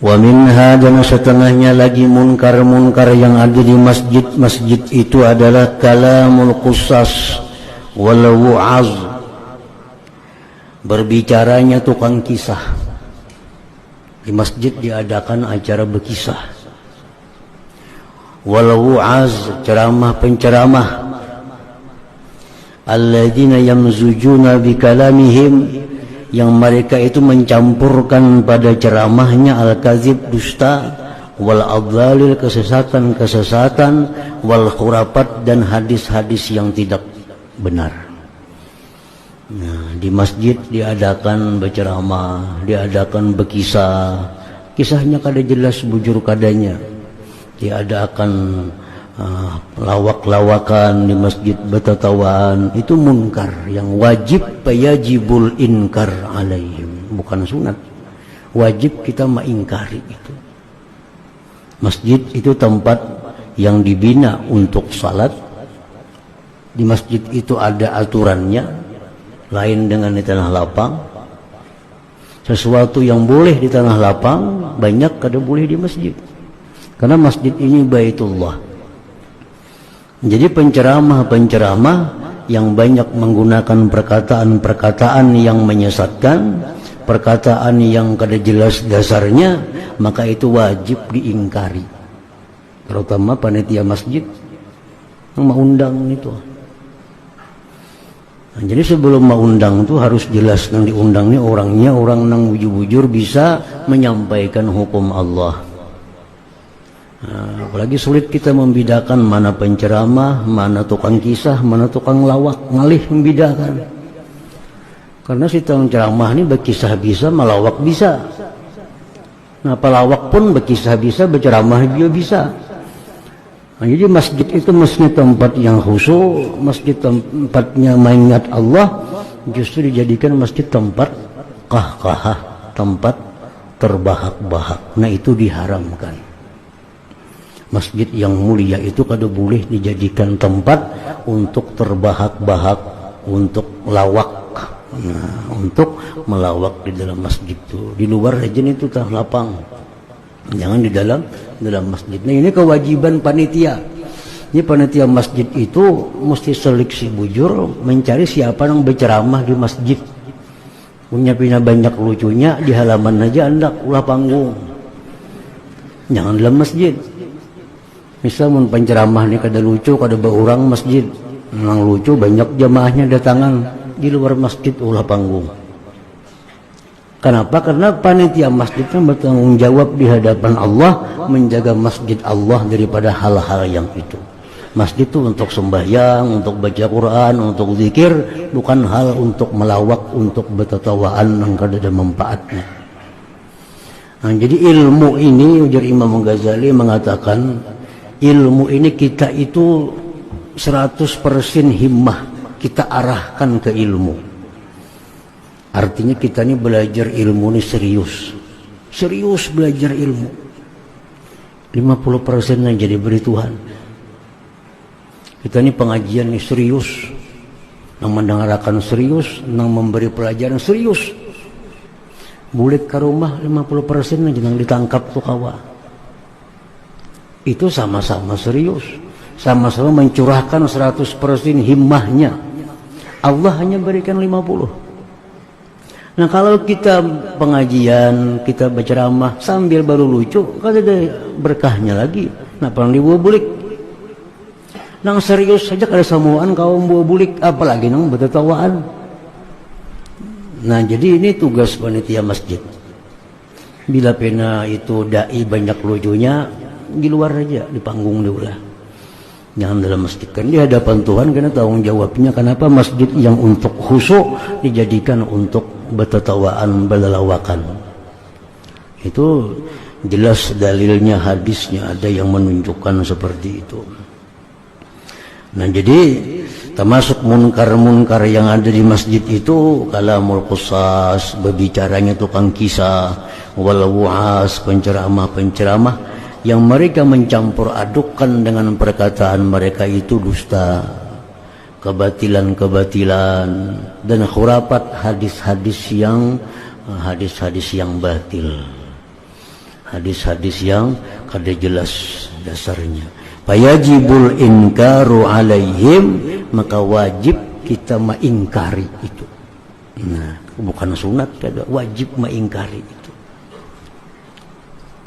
Wa minha, dan setengahnya lagi munkar-munkar yang ada di masjid-masjid itu adalah kalamul qusas wal wu'az, berbicaranya tukang kisah. Di masjid diadakan acara berkisah. Wal wu'az, ceramah penceramah. Alladzina yamzujuna bi kalamihim, yang mereka itu mencampurkan pada ceramahnya al-kadzib, dusta, wal adlalil, kesesatan-kesesatan, wal khurafat, dan hadis-hadis yang tidak benar. Nah, di masjid diadakan berceramah, diadakan berkisah, kisahnya kada jelas bujur kadanya. Diadakan lawak-lawakan di masjid, bertatawaan, itu munkar yang wajib yajibul inkar alaihim, bukan sunat, wajib kita mengingkari itu. Masjid itu tempat yang dibina untuk salat. Di masjid itu ada aturannya, lain dengan di tanah lapang. Sesuatu yang boleh di tanah lapang banyak kada boleh di masjid, karena masjid ini baitullah. Jadi penceramah-penceramah yang banyak menggunakan perkataan-perkataan yang menyesatkan, perkataan yang kada jelas dasarnya, maka itu wajib diingkari. Terutama panitia masjid yang mengundang itu. Nah, jadi sebelum mengundang itu harus jelas yang diundang ini orangnya, orang yang bujur-bujur bisa menyampaikan hukum Allah. Nah, apalagi sulit kita membedakan mana penceramah, mana tukang kisah, mana tukang lawak, ngalih membedakan. Karena si tukang ceramah ini berkisah bisa, melawak bisa. Nah, pelawak pun berkisah bisa, berceramah juga bisa. Nah, jadi masjid itu mestinya tempat yang khusyuk, masjid tempatnya mengingat Allah, justru dijadikan masjid tempat kah-kahah, tempat terbahak-bahak. Nah, itu diharamkan. Masjid yang mulia itu kada boleh dijadikan tempat untuk terbahak-bahak, untuk lawak. Nah, untuk melawak di dalam masjid itu. Di luar aja itu tah lapang. Jangan di dalam masjid. Nah, ini kewajiban panitia. Ini panitia masjid itu mesti seleksi bujur mencari siapa yang berceramah di masjid. Punya banyak lucunya di halaman aja hendak ulah panggung. Jangan dalam masjid. Misal mun penceramah ini kada lucu, kada berurang masjid, memang lucu banyak jamaahnya datangan, di luar masjid ulah panggung. Kenapa? Karena panitia masjid kan bertanggung jawab di hadapan Allah menjaga masjid Allah daripada hal-hal yang itu. Masjid itu untuk sembahyang, untuk baca Quran, untuk zikir, bukan hal untuk melawak, untuk bertatawaan yang kada ada manfaatnya. Nah, jadi ilmu ini, ujar Imam Ghazali mengatakan, ilmu ini kita itu 100% himmah kita arahkan ke ilmu. Artinya kita ini belajar ilmu ini serius belajar ilmu. 50% yang jadi beri Tuhan. Kita ini pengajian ini serius, yang mendengarkan serius, yang memberi pelajaran serius. Bulik ke rumah 50% jangan ditangkap tuh kawa. Itu sama-sama serius, sama-sama mencurahkan 100% himmahnya. Allah hanya berikan 50%. Nah, kalau kita pengajian, kita berceramah sambil baru lucu, kan ada berkahnya lagi. Nah, perang dibawa bulik. Nang serius saja kada samuan kau bawa bulik, apalagi nang bertatawaan. Nah, jadi ini tugas panitia masjid. Bila pena itu dai banyak lucunya, di luar aja, di panggung dulu lah. Jangan dalam masjid. Kan di hadapan Tuhan karena tanggung jawabnya. Kenapa masjid yang untuk khusyuk dijadikan untuk bertatawaan, berlalawakan? Itu jelas dalilnya, hadisnya ada yang menunjukkan seperti itu. Nah, jadi termasuk munkar-munkar yang ada di masjid itu kalamul qusas, berbicaranya tukang kisah, wal wu'as, penceramah-penceramah yang mereka mencampur adukkan dengan perkataan mereka itu dusta, kebatilan-kebatilan, dan khurafat, hadis-hadis yang batil. hadis-hadis yang kada jelas dasarnya. Fayajibul inkaru alaihim, maka wajib kita mengingkari itu. Nah, bukan sunat, kada wajib mengingkari itu.